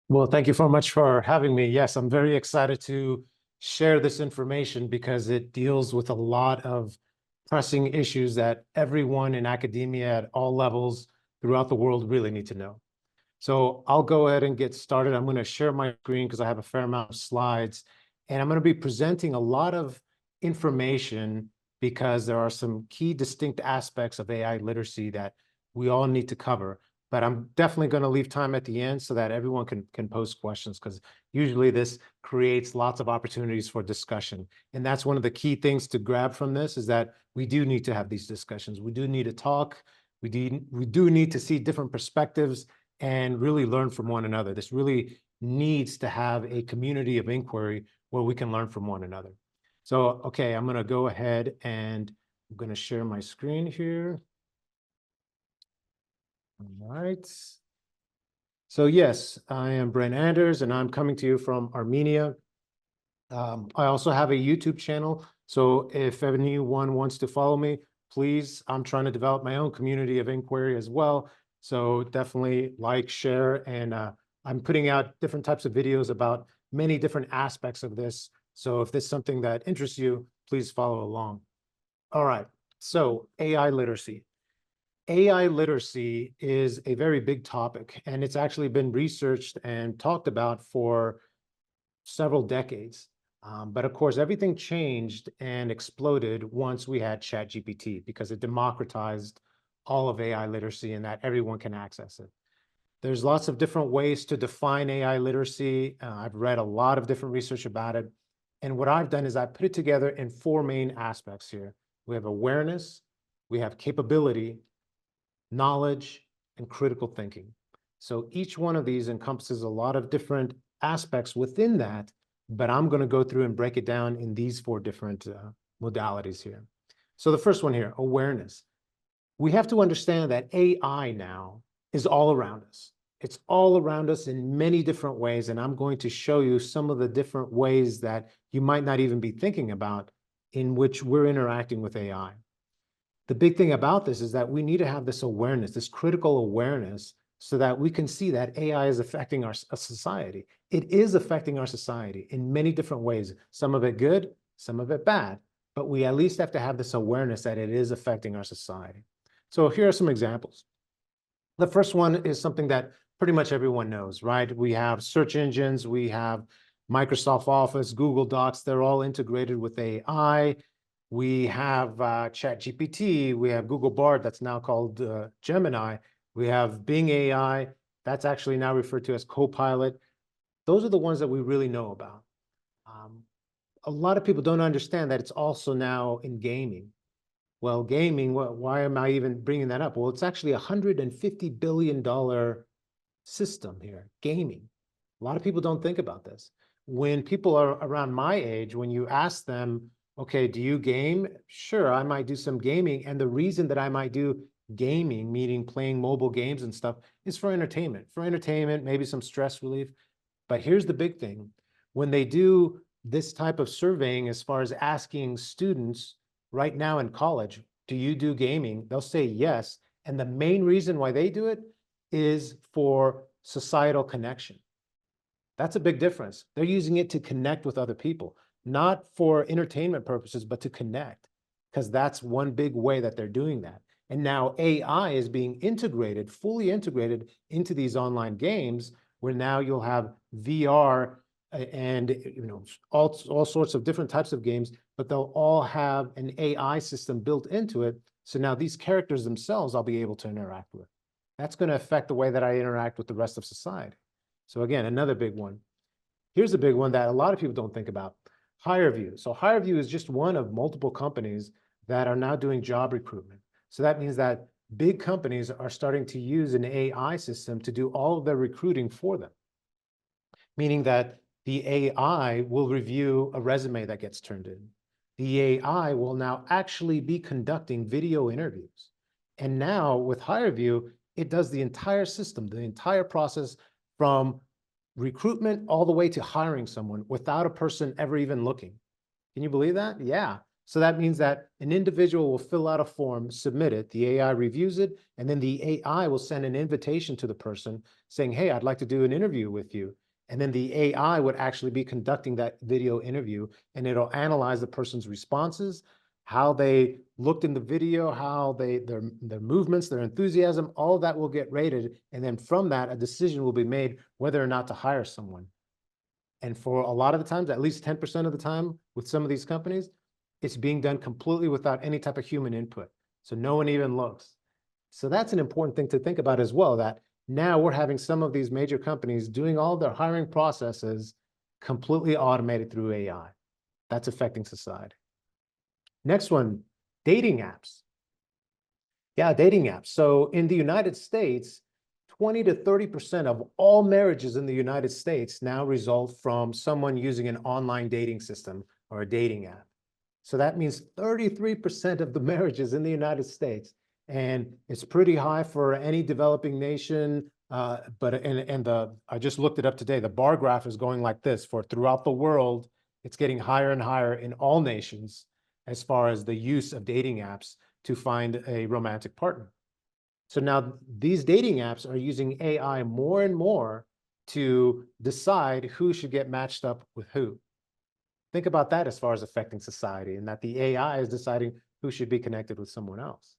Well, thank you so much for having me. Yes, I'm very excited to share this information because it deals with a lot of pressing issues that everyone in academia at all levels throughout the world really need to know. So I'll go ahead and get started. I'm going to share my screen because I have a fair amount of slides, and I'm going to be presenting a lot of information because there are some key distinct aspects of AI literacy that we all need to cover. But I'm definitely going to leave time at the end so that everyone can pose questions, because usually this creates lots of opportunities for discussion. And that's one of the key things to grab from this, is that we do need to have these discussions. We do need to talk. We do need to see different perspectives and really learn from one another. This really needs to have a community of inquiry where we can learn from one another. So, okay, I'm going to go ahead and I'm going to share my screen here. All right. So yes, I am Brent Anders, and I'm coming to you from Armenia. I also have a YouTube channel. So if anyone wants to follow me, please, I'm trying to develop my own community of inquiry as well. So definitely like, share, and I'm putting out different types of videos about many different aspects of this. So if this is something that interests you, please follow along. All right, so AI literacy. AI literacy is a very big topic, and it's actually been researched and talked about for several decades. But of course, everything changed and exploded once we had ChatGPT, because it democratized all of AI literacy and that everyone can access it. There's lots of different ways to define AI literacy. I've read a lot of different research about it. And what I've done is I put it together in four main aspects here. We have awareness, we have capability, knowledge, and critical thinking. So each one of these encompasses a lot of different aspects within that, but I'm going to go through and break it down in these four different modalities here. So the first one here, awareness. We have to understand that AI now is all around us. It's all around us in many different ways, and I'm going to show you some of the different ways that you might not even be thinking about in which we're interacting with AI. The big thing about this is that we need to have this awareness, this critical awareness, so that we can see that AI is affecting our society. It is affecting our society in many different ways, some of it good, some of it bad, but we at least have to have this awareness that it is affecting our society. So here are some examples. The first one is something that pretty much everyone knows, right? We have search engines, we have Microsoft Office, Google Docs, they're all integrated with AI. We have ChatGPT, we have Google Bard, that's now called Gemini. We have Bing AI, that's actually now referred to as Copilot. Those are the ones that we really know about. A lot of people don't understand that it's also now in gaming. Well, gaming, why am I even bringing that up? Well, it's actually a $150 billion system here, gaming. A lot of people don't think about this. When people are around my age, when you ask them, okay, do you game? Sure, I might do some gaming. And the reason that I might do gaming, meaning playing mobile games and stuff, is for entertainment. For entertainment, maybe some stress relief. But here's the big thing. When they do this type of surveying, as far as asking students right now in college, do you do gaming? They'll say yes. And the main reason why they do it is for societal connection. That's a big difference. They're using it to connect with other people, not for entertainment purposes, but to connect, because that's one big way that they're doing that. And now AI is being integrated, fully integrated into these online games, where now you'll have VR and all sorts of different types of games, but they'll all have an AI system built into it. So now these characters themselves I'll be able to interact with. That's going to affect the way that I interact with the rest of society. So again, another big one. Here's a big one that a lot of people don't think about. HireVue. So HireVue is just one of multiple companies that are now doing job recruitment. So that means that big companies are starting to use an AI system to do all of their recruiting for them, meaning that the AI will review a resume that gets turned in. The AI will now actually be conducting video interviews. And now with HireVue, it does the entire system, the entire process, from recruitment all the way to hiring someone without a person ever even looking. Can you believe that? Yeah. So that means that an individual will fill out a form, submit it, the AI reviews it, and then the AI will send an invitation to the person saying, hey, I'd like to do an interview with you. And then the AI would actually be conducting that video interview, and it'll analyze the person's responses, how they looked in the video, how their movements, their enthusiasm, all of that will get rated. And then from that, a decision will be made whether or not to hire someone. And for a lot of the times, at least 10% of the time with some of these companies, it's being done completely without any type of human input. So no one even looks. So that's an important thing to think about as well, that now we're having some of these major companies doing all their hiring processes completely automated through AI. That's affecting society. Next one, dating apps. Yeah, dating apps. So in the United States, 20 to 30% of all marriages in the United States now result from someone using an online dating system or a dating app. So that means 33% of the marriages in the United States, and it's pretty high for any developing nation. I just looked it up today. The bar graph is going like this for throughout the world. It's getting higher and higher in all nations as far as the use of dating apps to find a romantic partner. So now these dating apps are using AI more and more to decide who should get matched up with who. Think about that as far as affecting society, and that the AI is deciding who should be connected with someone else.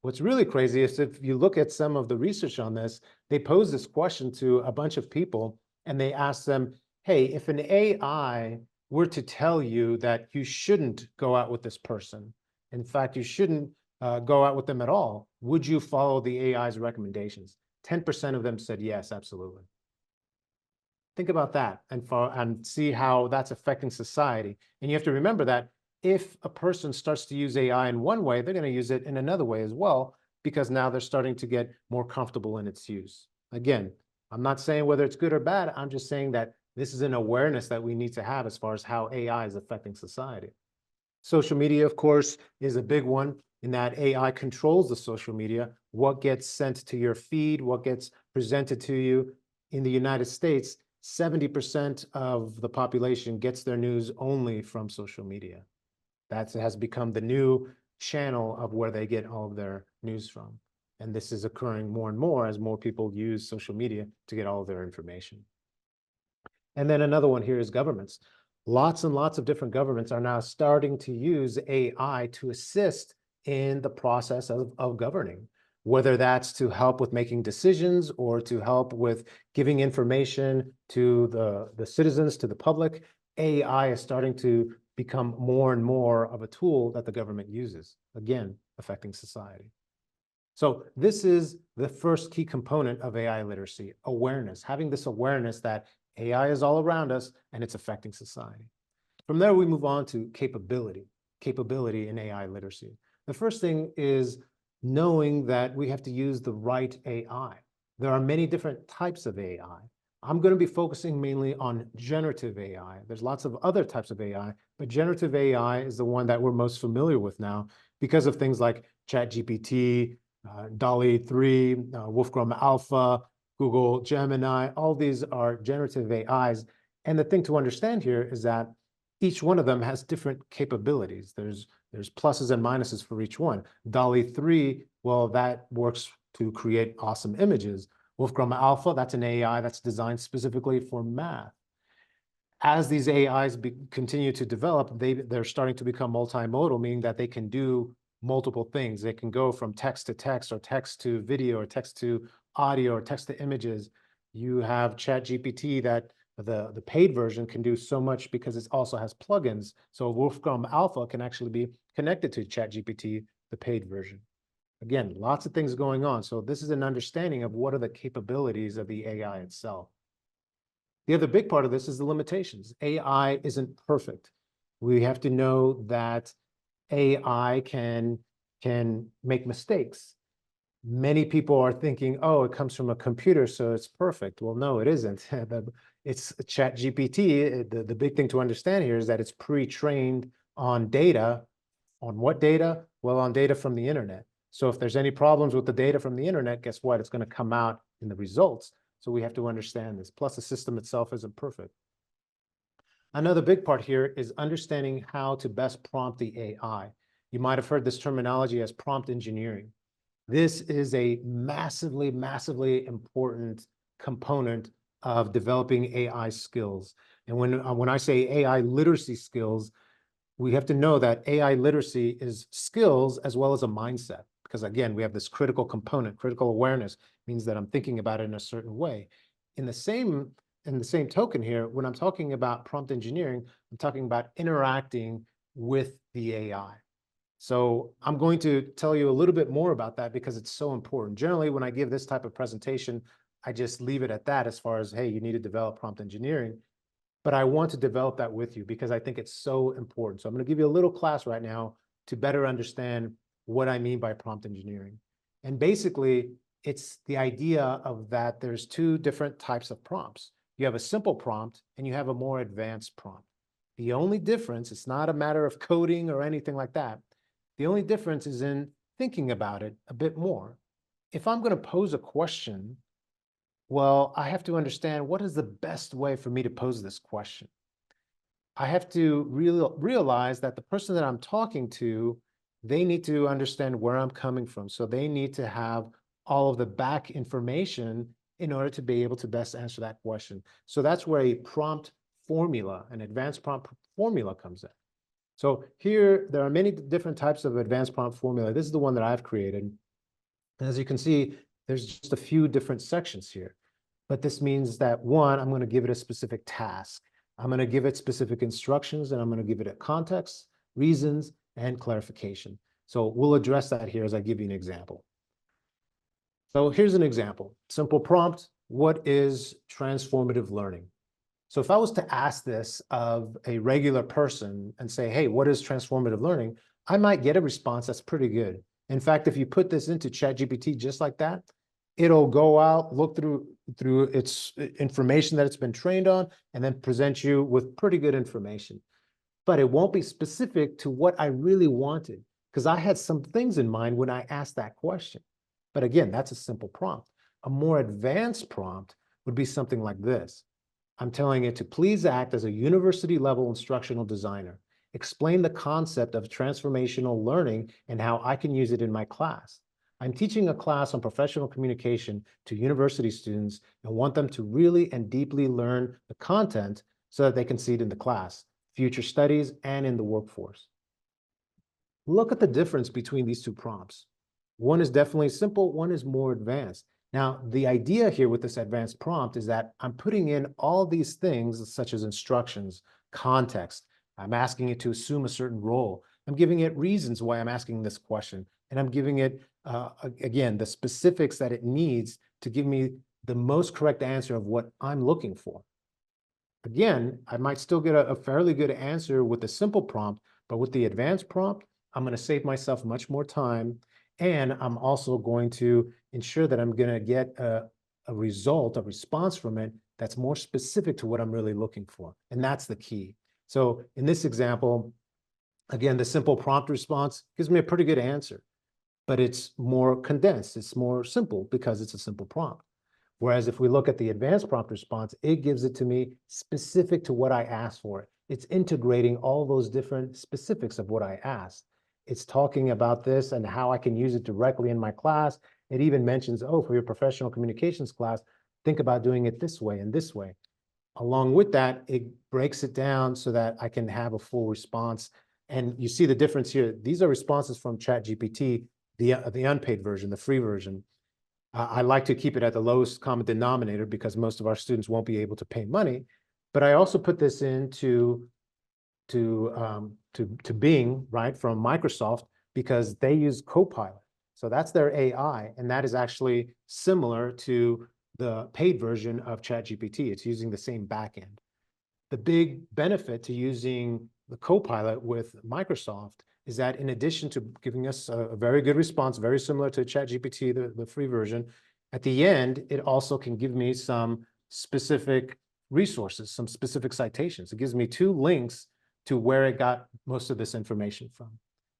What's really crazy is if you look at some of the research on this, they pose this question to a bunch of people and they ask them, hey, if an AI were to tell you that you shouldn't go out with this person, in fact, you shouldn't go out with them at all, would you follow the AI's recommendations? 10% of them said yes, absolutely. Think about that and see how that's affecting society. And you have to remember that if a person starts to use AI in one way, they're going to use it in another way as well, because now they're starting to get more comfortable in its use. Again, I'm not saying whether it's good or bad. I'm just saying that this is an awareness that we need to have as far as how AI is affecting society. Social media, of course, is a big one in that AI controls the social media, what gets sent to your feed, what gets presented to you. In the United States, 70% of the population gets their news only from social media. That has become the new channel of where they get all of their news from. And this is occurring more and more as more people use social media to get all of their information. And then another one here is governments. Lots and lots of different governments are now starting to use AI to assist in the process of governing, whether that's to help with making decisions or to help with giving information to the citizens, to the public. AI is starting to become more and more of a tool that the government uses, again, affecting society. So this is the first key component of AI literacy, awareness, having this awareness that AI is all around us and it's affecting society. From there, we move on to capability in AI literacy. The first thing is knowing that we have to use the right AI. There are many different types of AI. I'm going to be focusing mainly on generative AI. There's lots of other types of AI, but generative AI is the one that we're most familiar with now because of things like ChatGPT, DALL-E 3, Wolfram Alpha, Google Gemini. All these are generative AIs. And the thing to understand here is that each one of them has different capabilities. There's pluses and minuses for each one. DALL-E 3, well, that works to create awesome images. Wolfram Alpha, that's an AI that's designed specifically for math. As these AIs continue to develop, they're starting to become multimodal, meaning that they can do multiple things. They can go from text to text, or text to video, or text to audio, or text to images. You have ChatGPT that the paid version can do so much because it also has plugins. So Wolfram Alpha can actually be connected to ChatGPT, the paid version. Again, lots of things going on. So this is an understanding of what are the capabilities of the AI itself. The other big part of this is the limitations. AI isn't perfect. We have to know that AI can make mistakes. Many people are thinking, oh, it comes from a computer, so it's perfect. Well, no, it isn't. It's ChatGPT. The big thing to understand here is that it's pre-trained on data. On what data? Well, on data from the internet. So if there's any problems with the data from the internet, guess what? It's going to come out in the results. So we have to understand this. Plus, the system itself isn't perfect. Another big part here is understanding how to best prompt the AI. You might have heard this terminology as prompt engineering. This is a massively, massively important component of developing AI skills. And when I say AI literacy skills, we have to know that AI literacy is skills as well as a mindset. Because again, we have this critical component. Critical awareness means that I'm thinking about it in a certain way. In the same token here, when I'm talking about prompt engineering, I'm talking about interacting with the AI. So I'm going to tell you a little bit more about that because it's so important. Generally, when I give this type of presentation, I just leave it at that as far as, hey, you need to develop prompt engineering. But I want to develop that with you because I think it's so important. So I'm going to give you a little class right now to better understand what I mean by prompt engineering. And basically, it's the idea of that there's two different types of prompts. You have a simple prompt and you have a more advanced prompt. The only difference, it's not a matter of coding or anything like that. The only difference is in thinking about it a bit more. If I'm going to pose a question, well, I have to understand what is the best way for me to pose this question. I have to realize that the person that I'm talking to, they need to understand where I'm coming from. So they need to have all of the back information in order to be able to best answer that question. So that's where a prompt formula, an advanced prompt formula comes in. So here, there are many different types of advanced prompt formula. This is the one that I've created. And as you can see, there's just a few different sections here. But this means that one, I'm going to give it a specific task. I'm going to give it specific instructions, and I'm going to give it a context, reasons, and clarification. So we'll address that here as I give you an example. So here's an example. Simple prompt. What is transformative learning? So if I was to ask this of a regular person and say, hey, what is transformative learning? I might get a response that's pretty good. In fact, if you put this into ChatGPT just like that, it'll go out, look through its information that it's been trained on, and then present you with pretty good information. But it won't be specific to what I really wanted, because I had some things in mind when I asked that question. But again, that's a simple prompt. A more advanced prompt would be something like this. I'm telling it to please act as a university-level instructional designer. Explain the concept of transformational learning and how I can use it in my class. I'm teaching a class on professional communication to university students and want them to really and deeply learn the content so that they can see it in the class, future studies, and in the workforce. Look at the difference between these two prompts. One is definitely simple, one is more advanced. Now, the idea here with this advanced prompt is that I'm putting in all these things such as instructions, context. I'm asking it to assume a certain role. I'm giving it reasons why I'm asking this question. And I'm giving it, again, the specifics that it needs to give me the most correct answer of what I'm looking for. Again, I might still get a fairly good answer with the simple prompt, but with the advanced prompt, I'm going to save myself much more time. And I'm also going to ensure that I'm going to get a result, a response from it that's more specific to what I'm really looking for. And that's the key. So in this example, again, the simple prompt response gives me a pretty good answer, but it's more condensed. It's more simple because it's a simple prompt. Whereas if we look at the advanced prompt response, it gives it to me specific to what I asked for. It's integrating all those different specifics of what I asked. It's talking about this and how I can use it directly in my class. It even mentions, oh, for your professional communications class, think about doing it this way and this way. Along with that, it breaks it down so that I can have a full response. And you see the difference here. These are responses from ChatGPT, the unpaid version, the free version. I like to keep it at the lowest common denominator because most of our students won't be able to pay money. But I also put this into Bing, right, from Microsoft, because they use Copilot. So that's their AI, and that is actually similar to the paid version of ChatGPT. It's using the same backend. The big benefit to using the Copilot with Microsoft is that in addition to giving us a very good response, very similar to ChatGPT, the free version, at the end, it also can give me some specific resources, some specific citations. It gives me 2 links to where it got most of this information from.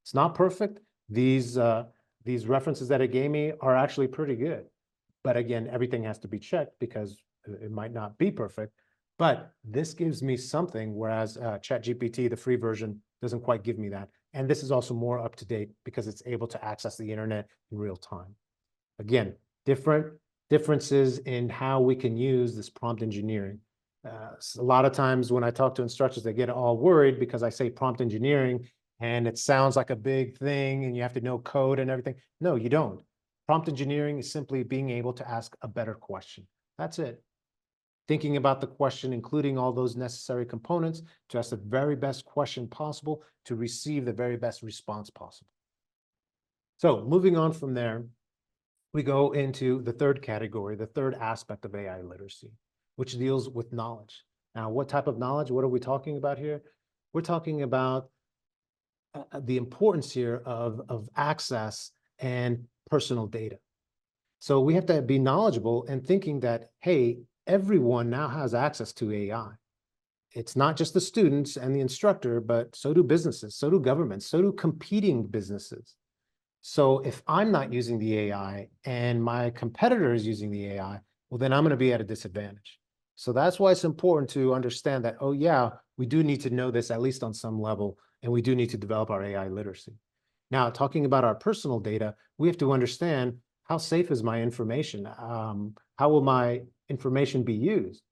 It's not perfect. These references that it gave me are actually pretty good. But again, everything has to be checked because it might not be perfect. But this gives me something, whereas ChatGPT, the free version, doesn't quite give me that. And this is also more up to date because it's able to access the internet in real time. Again, differences in how we can use this prompt engineering. A lot of times when I talk to instructors, they get all worried because I say prompt engineering and it sounds like a big thing and you have to know code and everything. No, you don't. Prompt engineering is simply being able to ask a better question. That's it. Thinking about the question, including all those necessary components to ask the very best question possible to receive the very best response possible. So moving on from there, we go into the third category, the third aspect of AI literacy, which deals with knowledge. Now, what type of knowledge? What are we talking about here? We're talking about the importance here of access and personal data. So we have to be knowledgeable and thinking that, hey, everyone now has access to AI. It's not just the students and the instructor, but so do businesses, so do governments, so do competing businesses. So if I'm not using the AI and my competitor is using the AI, well, then I'm going to be at a disadvantage. So that's why it's important to understand that, oh, yeah, we do need to know this at least on some level, and we do need to develop our AI literacy. Now, talking about our personal data, we have to understand how safe is my information? How will my information be used?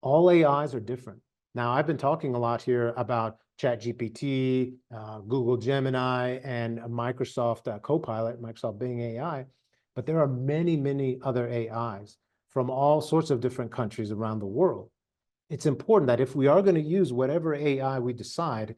All AIs are different. Now, I've been talking a lot here about ChatGPT, Google Gemini, and Microsoft Copilot, Microsoft Bing AI, but there are many, many other AIs from all sorts of different countries around the world. It's important that if we are going to use whatever AI we decide,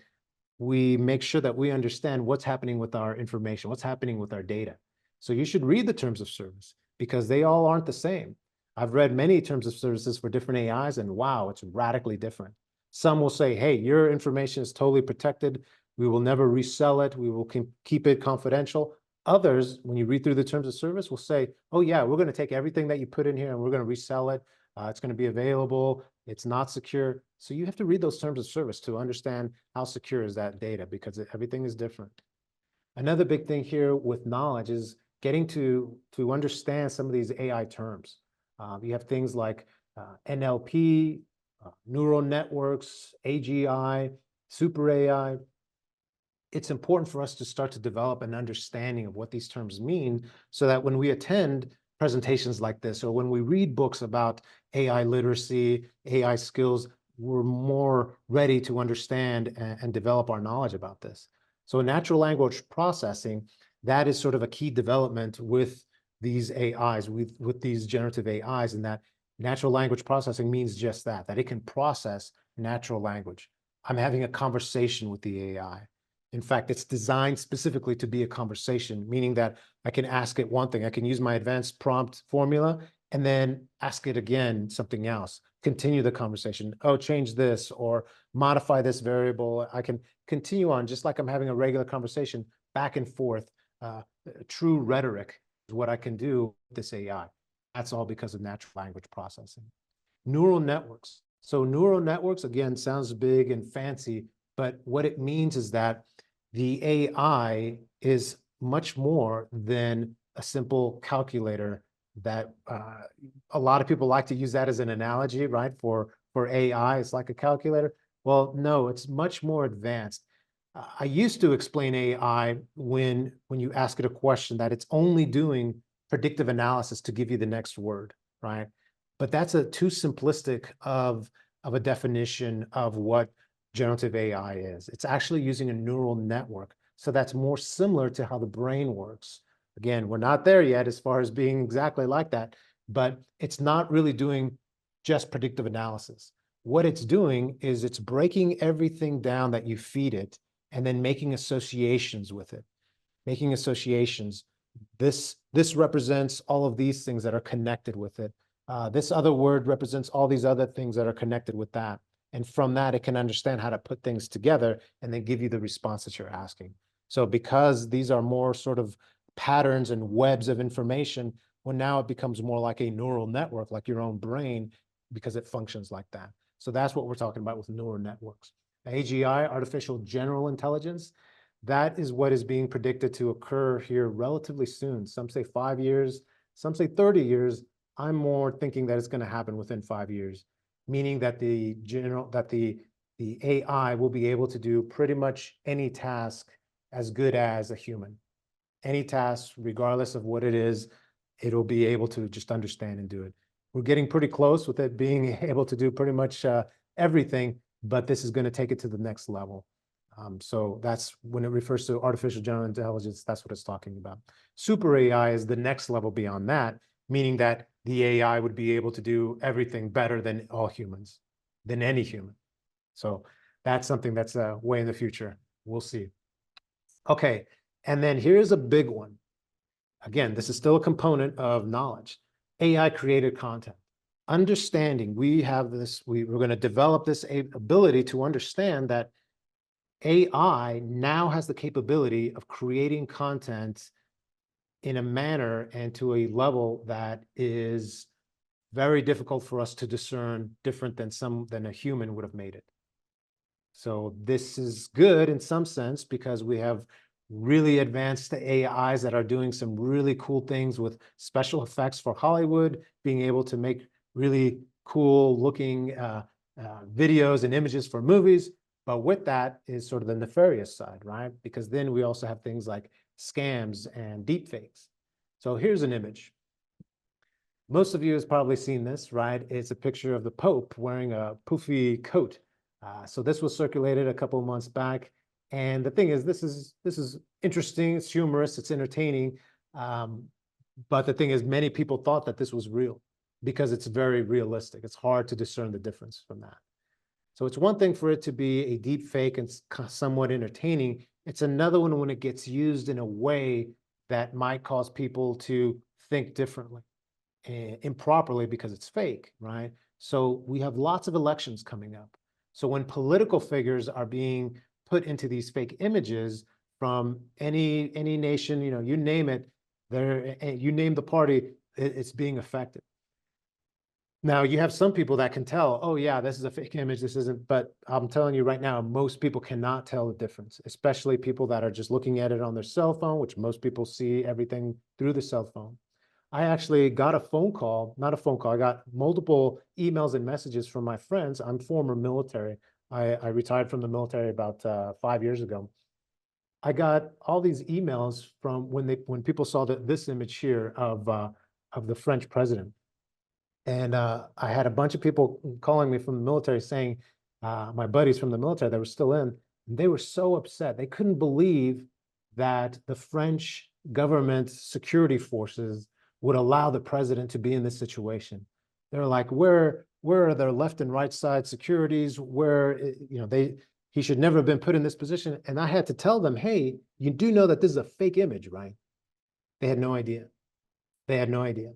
we make sure that we understand what's happening with our information, what's happening with our data. So you should read the terms of service because they all aren't the same. I've read many terms of services for different AIs and wow, it's radically different. Some will say, hey, your information is totally protected. We will never resell it. We will keep it confidential. Others, when you read through the terms of service, will say, oh yeah, we're going to take everything that you put in here and we're going to resell it. It's going to be available. It's not secure. So you have to read those terms of service to understand how secure is that data because everything is different. Another big thing here with knowledge is getting to understand some of these AI terms. You have things like NLP, neural networks, AGI, super AI. It's important for us to start to develop an understanding of what these terms mean so that when we attend presentations like this or when we read books about AI literacy, AI skills, we're more ready to understand and develop our knowledge about this. So natural language processing, that is sort of a key development with these AIs, with these generative AIs, and that natural language processing means just that it can process natural language. I'm having a conversation with the AI. In fact, it's designed specifically to be a conversation, meaning that I can ask it one thing. I can use my advanced prompt formula and then ask it again something else, continue the conversation. Oh, change this or modify this variable. I can continue on just like I'm having a regular conversation back and forth. True rhetoric is what I can do with this AI. That's all because of natural language processing. Neural networks. So neural networks, again, sounds big and fancy, but what it means is that the AI is much more than a simple calculator that a lot of people like to use that as an analogy, right? For AI, it's like a calculator. Well, no, it's much more advanced. I used to explain AI when you ask it a question that it's only doing predictive analysis to give you the next word, right? But that's a too simplistic of a definition of what generative AI is. It's actually using a neural network. So that's more similar to how the brain works. Again, we're not there yet as far as being exactly like that, but it's not really doing just predictive analysis. What it's doing is it's breaking everything down that you feed it and then making associations with it, making associations. This represents all of these things that are connected with it. This other word represents all these other things that are connected with that. And from that, it can understand how to put things together and then give you the response that you're asking. So because these are more sort of patterns and webs of information, well, now it becomes more like a neural network, like your own brain, because it functions like that. So that's what we're talking about with neural networks. AGI, artificial general intelligence, that is what is being predicted to occur here relatively soon. Some say 5 years, some say 30 years. I'm more thinking that it's going to happen within 5 years. meaning that the AI will be able to do pretty much any task as good as a human. Any task, regardless of what it is, it'll be able to just understand and do it. We're getting pretty close with it being able to do pretty much everything, but this is going to take it to the next level. So that's when it refers to artificial general intelligence, that's what it's talking about. Super AI is the next level beyond that, meaning that the AI would be able to do everything better than all humans, than any human. So that's something that's way in the future. We'll see. Okay, and then here's a big one. Again, this is still a component of knowledge. AI created content. Understanding, we have this, we're going to develop this ability to understand that AI now has the capability of creating content in a manner and to a level that is very difficult for us to discern, different than a human would have made it. So this is good in some sense because we have really advanced AIs that are doing some really cool things with special effects for Hollywood, being able to make really cool looking videos and images for movies. But with that is sort of the nefarious side, right? Because then we also have things like scams and deepfakes. So here's an image. Most of you has probably seen this, right? It's a picture of the Pope wearing a poofy coat. So this was circulated a couple of months back. And the thing is, this is interesting, it's humorous, it's entertaining. But the thing is, many people thought that this was real because it's very realistic. It's hard to discern the difference from that. So it's one thing for it to be a deep fake and somewhat entertaining. It's another one when it gets used in a way that might cause people to think differently, improperly because it's fake, right? So we have lots of elections coming up. So when political figures are being put into these fake images from any nation, you name it, you name the party, it's being affected. Now, you have some people that can tell, oh, yeah, this is a fake image, this isn't, but I'm telling you right now, most people cannot tell the difference, especially people that are just looking at it on their cell phone, which most people see everything through the cell phone. I actually got a phone call, not a phone call, I got multiple emails and messages from my friends. I'm former military. I retired from the military about 5 years ago. I got all these emails from when people saw this image here of the French president. And I had a bunch of people calling me from the military saying, my buddies from the military that were still in, and they were so upset. They couldn't believe that the French government security forces would allow the president to be in this situation. They're like, where are their left and right side securities? He should never have been put in this position. And I had to tell them, hey, you do know that this is a fake image, right? They had no idea. They had no idea.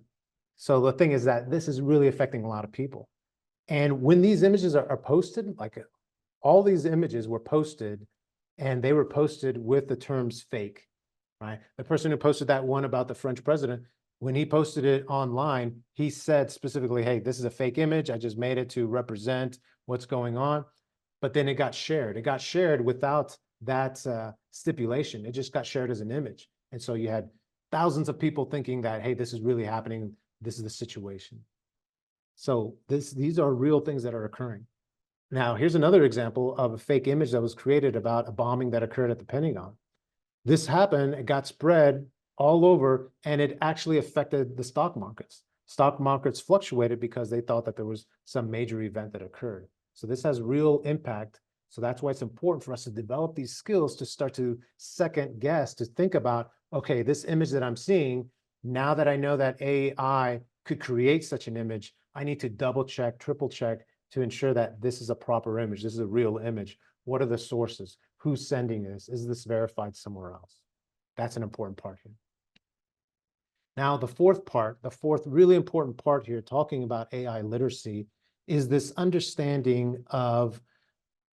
So the thing is that this is really affecting a lot of people. And when these images are posted, like all these images were posted and they were posted with the terms fake, right? The person who posted that one about the French president, when he posted it online, he said specifically, hey, this is a fake image. I just made it to represent what's going on. But then it got shared. It got shared without that stipulation. It just got shared as an image. And so you had thousands of people thinking that, hey, this is really happening. This is the situation. So these are real things that are occurring. Now, here's another example of a fake image that was created about a bombing that occurred at the Pentagon. This happened, it got spread all over, and it actually affected the stock markets. Stock markets fluctuated because they thought that there was some major event that occurred. So this has real impact. So that's why it's important for us to develop these skills to start to second guess, to think about, okay, this image that I'm seeing, now that I know that AI could create such an image, I need to double check, triple check to ensure that this is a proper image. This is a real image. What are the sources? Who's sending this? Is this verified somewhere else? That's an important part here. Now, the fourth really important part here, talking about AI literacy, is this understanding of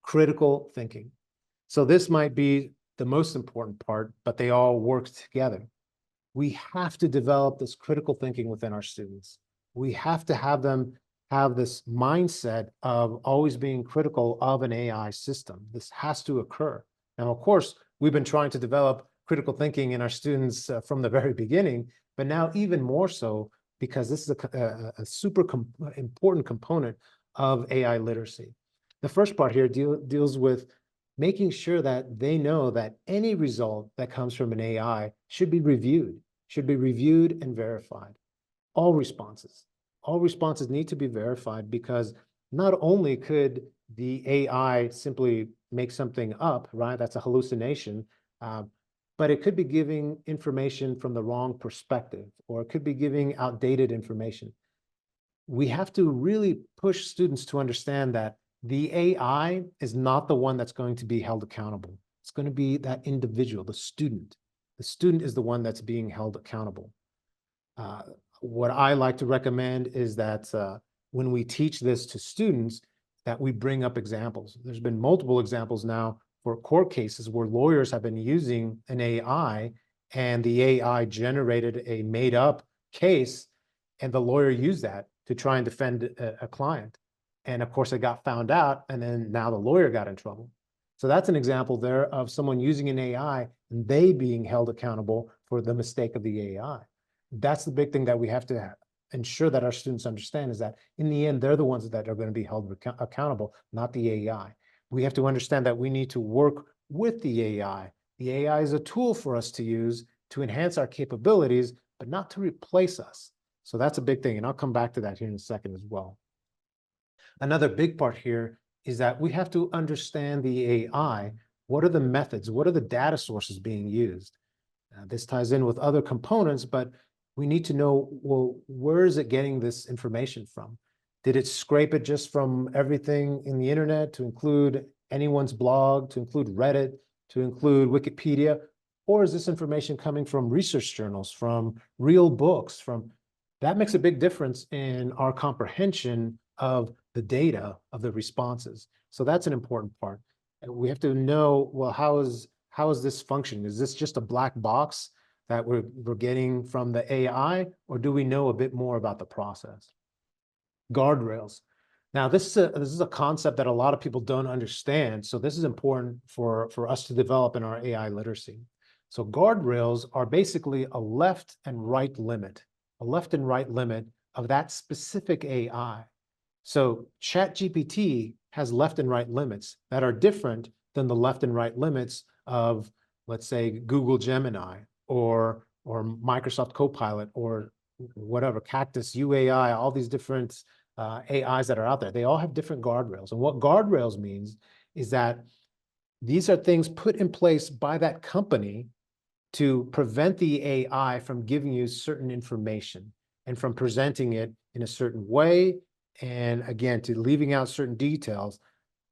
critical thinking. So this might be the most important part, but they all work together. We have to develop this critical thinking within our students. We have to have them have this mindset of always being critical of an AI system. This has to occur. Now, of course, we've been trying to develop critical thinking in our students from the very beginning, but now even more so because this is a super important component of AI literacy. The first part here deals with making sure that they know that any result that comes from an AI should be reviewed and verified. All responses. All responses need to be verified, because not only could the AI simply make something up, right? That's a hallucination, uh, but it could be giving information from the wrong perspective, or it could be giving outdated information. We have to really push students to understand that the AI is not the one that's going to be held accountable. It's going to be that individual, the student. The student is the one that's being held accountable. Uh, what I like to recommend is that when we teach this to students, that we bring up examples. There's been multiple examples now for court cases where lawyers have been using an AI, and the AI generated a made up case, and the lawyer used that to try and defend a client. And of course, it got found out, and then now the lawyer got in trouble. So that's an example there of someone using an AI and they being held accountable for the mistake of the AI. That's the big thing that we have to ensure that our students understand, is that in the end, they're the ones that are going to be held accountable, not the AI. We have to understand that we need to work with the AI. The AI is a tool for us to use to enhance our capabilities, but not to replace us. So that's a big thing, and I'll come back to that here in a second as well. Another big part here is that we have to understand the AI. What are the methods? What are the data sources being used? This ties in with other components, but we need to know, well, where is it getting this information from? Did it scrape it just from everything in the internet, to include anyone's blog, to include Reddit, to include Wikipedia? Or is this information coming from research journals, from real books, that makes a big difference in our comprehension of the data of the responses. So that's an important part. We have to know, well, how is this functioning? Is this just a black box that we're getting from the AI, or do we know a bit more about the process? Guardrails. Now, this is a concept that a lot of people don't understand. So this is important for us to develop in our AI literacy. So guardrails are basically a left and right limit of that specific AI. So ChatGPT has left and right limits that are different than the left and right limits of, let's say, Google Gemini or Microsoft Copilot or whatever, Cactus, UAI, all these different AIs that are out there. They all have different guardrails. And what guardrails means is that these are things put in place by that company to prevent the AI from giving you certain information and from presenting it in a certain way. And again, to leaving out certain details.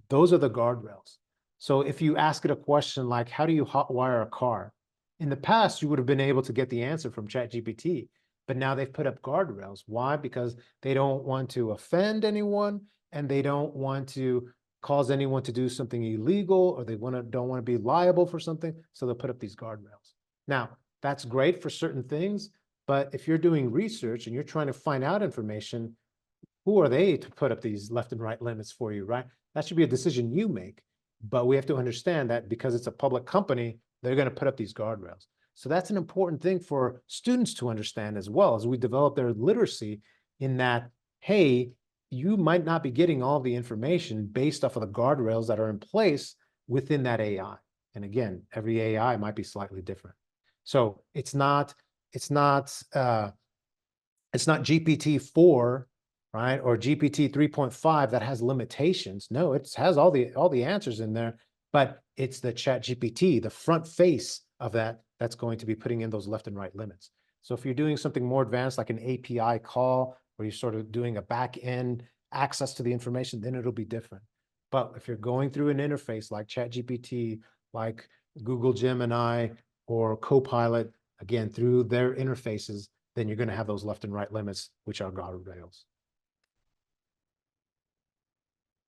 Those are the guardrails. So if you ask it a question like, how do you hotwire a car? In the past, you would have been able to get the answer from ChatGPT, but now they've put up guardrails. Why? Because they don't want to offend anyone, and they don't want to cause anyone to do something illegal, or they don't want to be liable for something. So they'll put up these guardrails. Now, that's great for certain things, but if you're doing research and you're trying to find out information, who are they to put up these left and right limits for you, right? That should be a decision you make. But we have to understand that because it's a public company, they're going to put up these guardrails. So that's an important thing for students to understand as well, as we develop their literacy, in that, hey, you might not be getting all the information based off of the guardrails that are in place within that AI. And again, every AI might be slightly different. So it's not GPT-4, right, or GPT 3.5 that has limitations. No, it has all the answers in there, but it's the ChatGPT, the front face of that's going to be putting in those left and right limits. So if you're doing something more advanced, like an API call, where you're sort of doing a back end access to the information, then it'll be different. But if you're going through an interface like ChatGPT, like Google Gemini or Copilot, again, through their interfaces, then you're going to have those left and right limits, which are guardrails.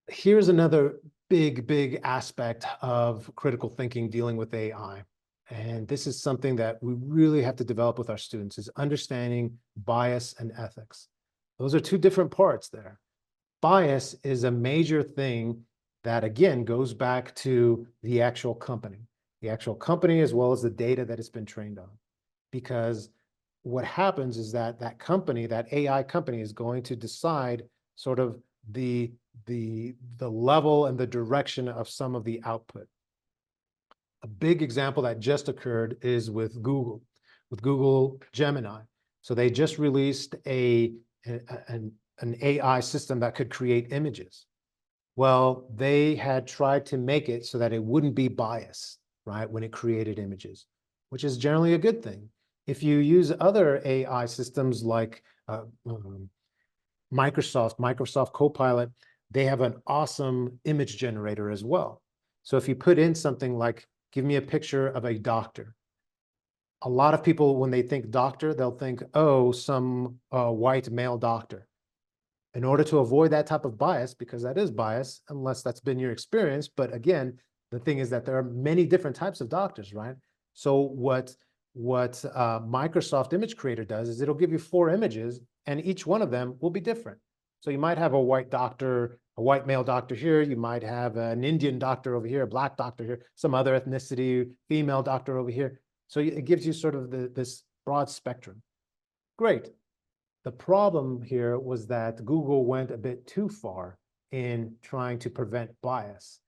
Here's another big aspect of critical thinking dealing with AI. And this is something that we really have to develop with our students, is understanding bias and ethics. Those are two different parts there. Bias is a major thing that, again, goes back to the actual company as well as the data that it's been trained on. Because what happens is that company, that AI company, is going to decide sort of the the level and the direction of some of the output. A big example that just occurred is with Google Gemini. So they just released an AI system that could create images. Well, they had tried to make it so that it wouldn't be biased, right, when it created images, which is generally a good thing. If you use other AI systems like Microsoft Copilot, they have an awesome image generator as well. So if you put in something like, give me a picture of a doctor, a lot of people, when they think doctor, they'll think, oh, some white male doctor. In order to avoid that type of bias, because that is bias, unless that's been your experience. But again, the thing is that there are many different types of doctors, right? So what Microsoft Image Creator does is it'll give you 4 images, and each one of them will be different. So you might have a white doctor, a white male doctor here. You might have an Indian doctor over here, a black doctor here, some other ethnicity, female doctor over here. So it gives you sort of this broad spectrum. Great. The problem here was that Google went a bit too far in trying to prevent bias.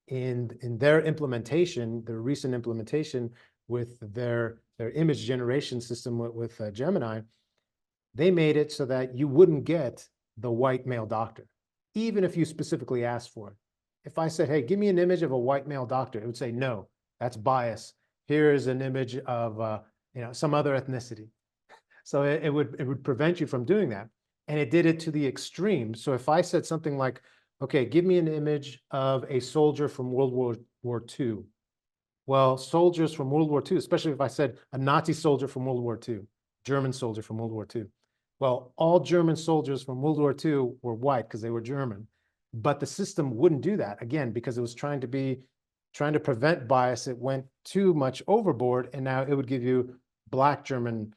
In their implementation, the recent implementation with their image generation system with Gemini, they made it so that you wouldn't get the white male doctor, even if you specifically asked for it. If I said, hey, give me an image of a white male doctor, it would say, no, that's bias. Here is an image of some other ethnicity. So it would prevent you from doing that. And it did it to the extreme. So if I said something like, okay, give me an image of a soldier from World War II. Well, soldiers from World War II, especially if I said a Nazi soldier from World War II, German soldier from World War II. Well, all German soldiers from World War II were white because they were German. But the system wouldn't do that, again, because it was trying to prevent bias. It went too much overboard, and now it would give you black German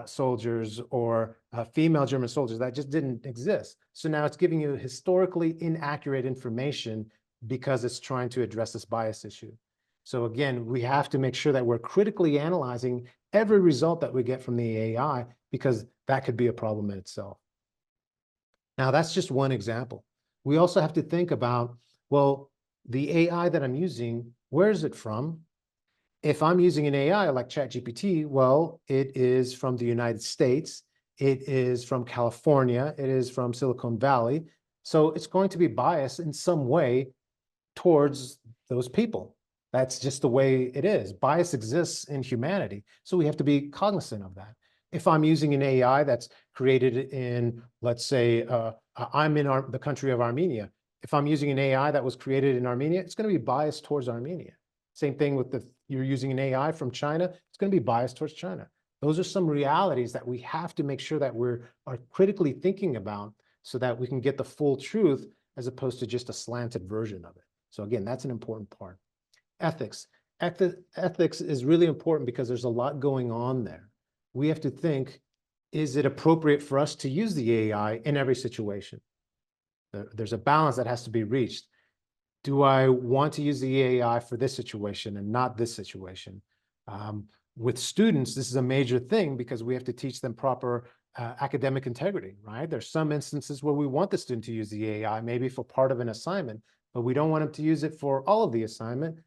soldiers or female German soldiers. That just didn't exist. So now it's giving you historically inaccurate information because it's trying to address this bias issue. So again, we have to make sure that we're critically analyzing every result that we get from the AI, because that could be a problem in itself. Now, that's just one example. We also have to think about, well, the AI that I'm using, where is it from? If I'm using an AI like ChatGPT, well, it is from the United States. It is from California. It is from Silicon Valley. So it's going to be biased in some way towards those people. That's just the way it is. Bias exists in humanity. So we have to be cognizant of that. If I'm using an AI that's created in, let's say, I'm in the country of Armenia. If I'm using an AI that was created in Armenia, it's going to be biased towards Armenia. Same thing with you're using an AI from China, it's going to be biased towards China. Those are some realities that we have to make sure that are critically thinking about so that we can get the full truth as opposed to just a slanted version of it. So again, that's an important part. Ethics. Ethics is really important because there's a lot going on there. We have to think, is it appropriate for us to use the AI in every situation? There's a balance that has to be reached. Do I want to use the AI for this situation and not this situation? With students, this is a major thing because we have to teach them proper academic integrity, right? There's some instances where we want the student to use the AI, maybe for part of an assignment, but we don't want them to use it for all of the assignment.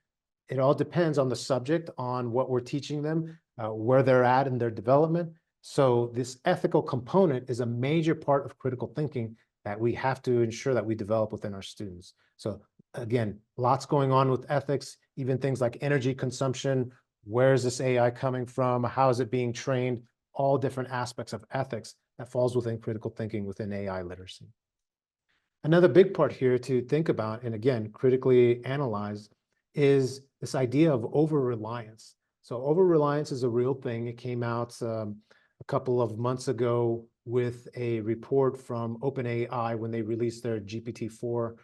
It all depends on the subject, on what we're teaching them, where they're at in their development. So this ethical component is a major part of critical thinking that we have to ensure that we develop within our students. So again, lots going on with ethics, even things like energy consumption. Where is this AI coming from? How is it being trained? All different aspects of ethics that falls within critical thinking within AI literacy. Another big part here to think about, and again, critically analyze, is this idea of over-reliance. So over-reliance is a real thing. It came out a couple of months ago with a report from OpenAI when they released their GPT-4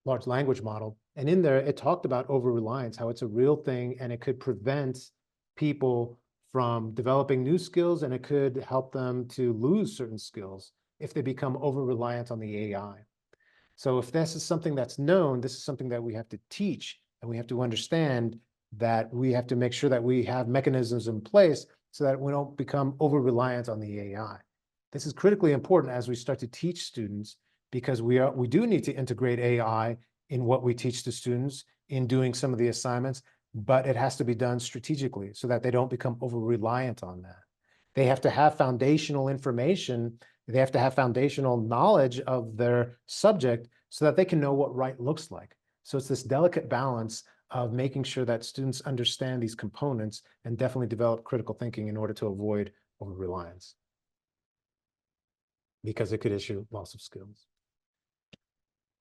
large language model. And in there, it talked about over-reliance, how it's a real thing, and it could prevent people from developing new skills, and it could help them to lose certain skills if they become over-reliant on the AI. So if this is something that's known, this is something that we have to teach, and we have to understand that we have to make sure that we have mechanisms in place so that we don't become over-reliant on the AI. This is critically important as we start to teach students, because we do need to integrate AI in what we teach the students in doing some of the assignments, but it has to be done strategically so that they don't become over-reliant on that. They have to have foundational information. They have to have foundational knowledge of their subject so that they can know what right looks like. So it's this delicate balance of making sure that students understand these components and definitely develop critical thinking in order to avoid over-reliance, because it could issue loss of skills.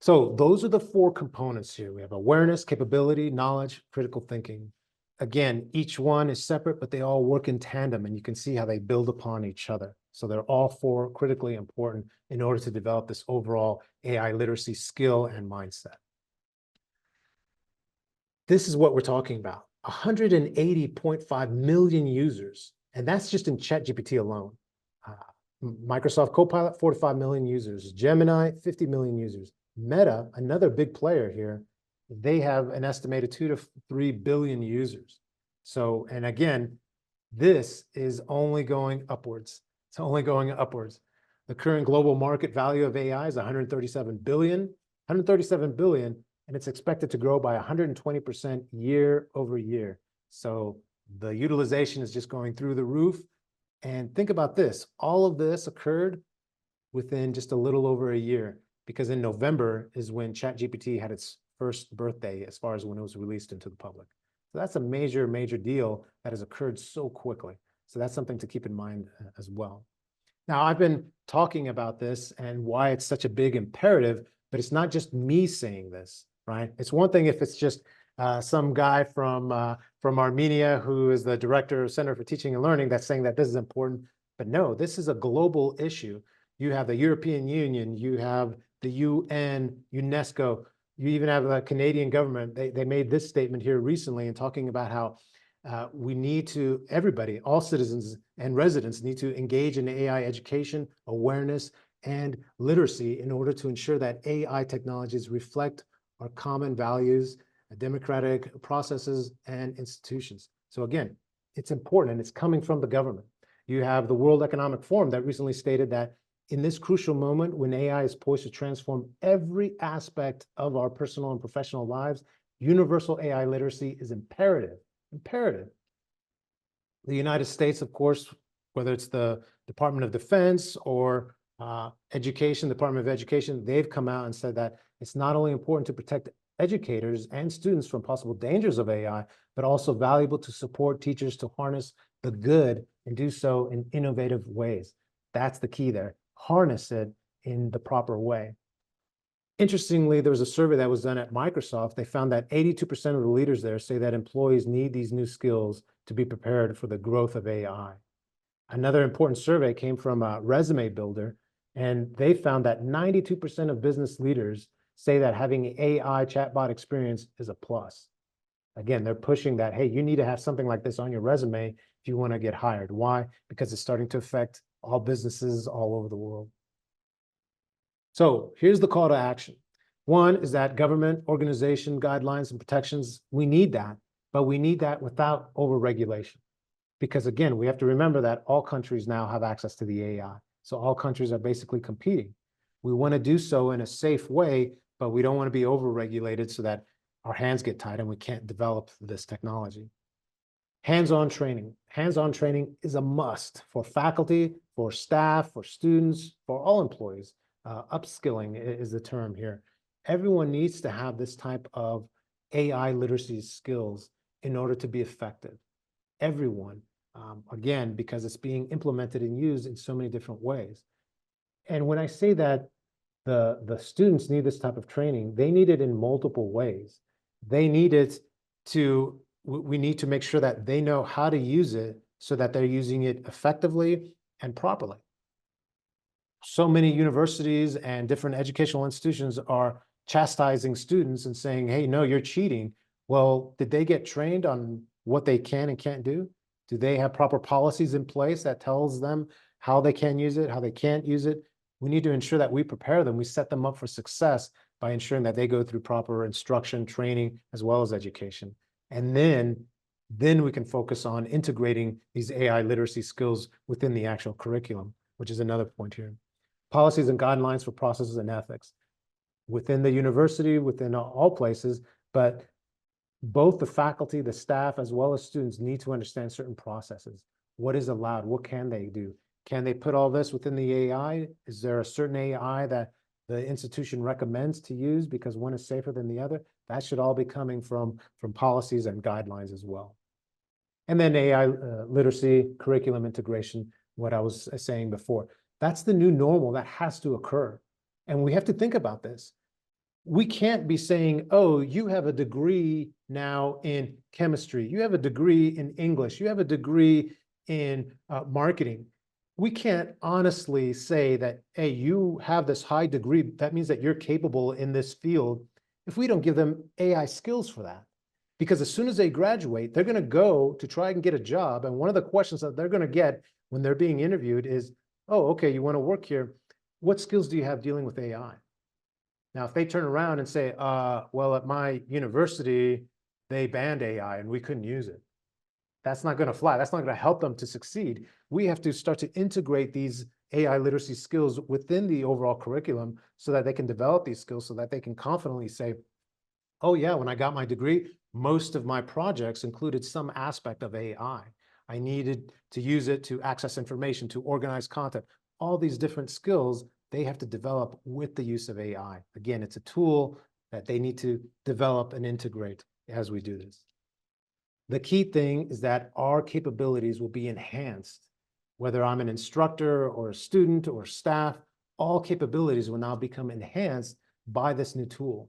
So those are the four components here. We have awareness, capability, knowledge, critical thinking. Again, each one is separate, but they all work in tandem, and you can see how they build upon each other. So they're all four critically important in order to develop this overall AI literacy skill and mindset. This is what we're talking about. 180.5 million users, and that's just in ChatGPT alone. Microsoft Copilot, 4 to 5 million users. Gemini, 50 million users. Meta, another big player here, they have an estimated 2 to 3 billion users. So, and again, this is only going upwards. It's only going upwards. The current global market value of AI is 137 billion, and it's expected to grow by 120% year over year. So the utilization is just going through the roof. And think about this, all of this occurred within just a little over a year, because in November is when ChatGPT had its first birthday as far as when it was released into the public. So that's a major, major deal that has occurred so quickly. So that's something to keep in mind as well. Now, I've been talking about this and why it's such a big imperative, but it's not just me saying this, right? It's one thing if it's just some guy from Armenia who is the director of Center for Teaching and Learning that's saying that this is important. But no, this is a global issue. You have the European Union, you have the UN, UNESCO, you even have the Canadian government. They made this statement here recently in talking about how we need to, everybody, all citizens and residents need to engage in AI education, awareness, and literacy in order to ensure that AI technologies reflect our common values, democratic processes, and institutions. So again, it's important, and it's coming from the government. You have the World Economic Forum that recently stated that in this crucial moment when AI is poised to transform every aspect of our personal and professional lives, universal AI literacy is imperative. Imperative. The United States, of course, whether it's the Department of Defense or Education, Department of Education, they've come out and said that it's not only important to protect educators and students from possible dangers of AI, but also valuable to support teachers to harness the good and do so in innovative ways. That's the key there. Harness it in the proper way. Interestingly, there was a survey that was done at Microsoft. They found that 82% of the leaders there say that employees need these new skills to be prepared for the growth of AI. Another important survey came from Resume Builder, and they found that 92% of business leaders say that having AI chatbot experience is a plus. Again, they're pushing that, hey, you need to have something like this on your resume if you want to get hired. Why? Because it's starting to affect all businesses all over the world. So here's the call to action. One is that government, organization, guidelines, and protections, we need that, but we need that without over-regulation. Because again, we have to remember that all countries now have access to the AI. So all countries are basically competing. We want to do so in a safe way, but we don't want to be over-regulated so that our hands get tied and we can't develop this technology. Hands-on training. Hands-on training is a must for faculty, for staff, for students, for all employees. Upskilling is the term here. Everyone needs to have this type of AI literacy skills in order to be effective. Everyone, again, because it's being implemented and used in so many different ways. And when I say that the students need this type of training, they need it in multiple ways. They need it to, we need to make sure that they know how to use it so that they're using it effectively and properly. So many universities and different educational institutions are chastising students and saying, hey, no, you're cheating. Well, did they get trained on what they can and can't do? Do they have proper policies in place that tells them how they can use it, how they can't use it? We need to ensure that we prepare them, we set them up for success by ensuring that they go through proper instruction, training, as well as education. And then we can focus on integrating these AI literacy skills within the actual curriculum, which is another point here. policies and guidelines for processes and ethics within the university, within all places, but both the faculty, the staff, as well as students need to understand certain processes. What is allowed? What can they do? Can they put all this within the AI? Is there a certain AI that the institution recommends to use because one is safer than the other? That should all be coming from policies and guidelines as well. And then AI literacy, curriculum integration, what I was saying before. That's the new normal that has to occur. And we have to think about this. We can't be saying, oh, you have a degree now in chemistry, you have a degree in English, you have a degree in marketing. We can't honestly say that, hey, you have this high degree, that means that you're capable in this field, if we don't give them AI skills for that. Because as soon as they graduate, they're going to go to try and get a job. And one of the questions that they're going to get when they're being interviewed is, oh, okay, you want to work here. What skills do you have dealing with AI? Now, if they turn around and say, well, at my university, they banned AI and we couldn't use it, that's not going to fly. That's not going to help them to succeed. We have to start to integrate these AI literacy skills within the overall curriculum so that they can develop these skills so that they can confidently say, oh yeah, when I got my degree, most of my projects included some aspect of AI. I needed to use it to access information, to organize content, all these different skills they have to develop with the use of AI. Again, it's a tool that they need to develop and integrate as we do this. The key thing is that our capabilities will be enhanced. Whether I'm an instructor or a student or staff, all capabilities will now become enhanced by this new tool.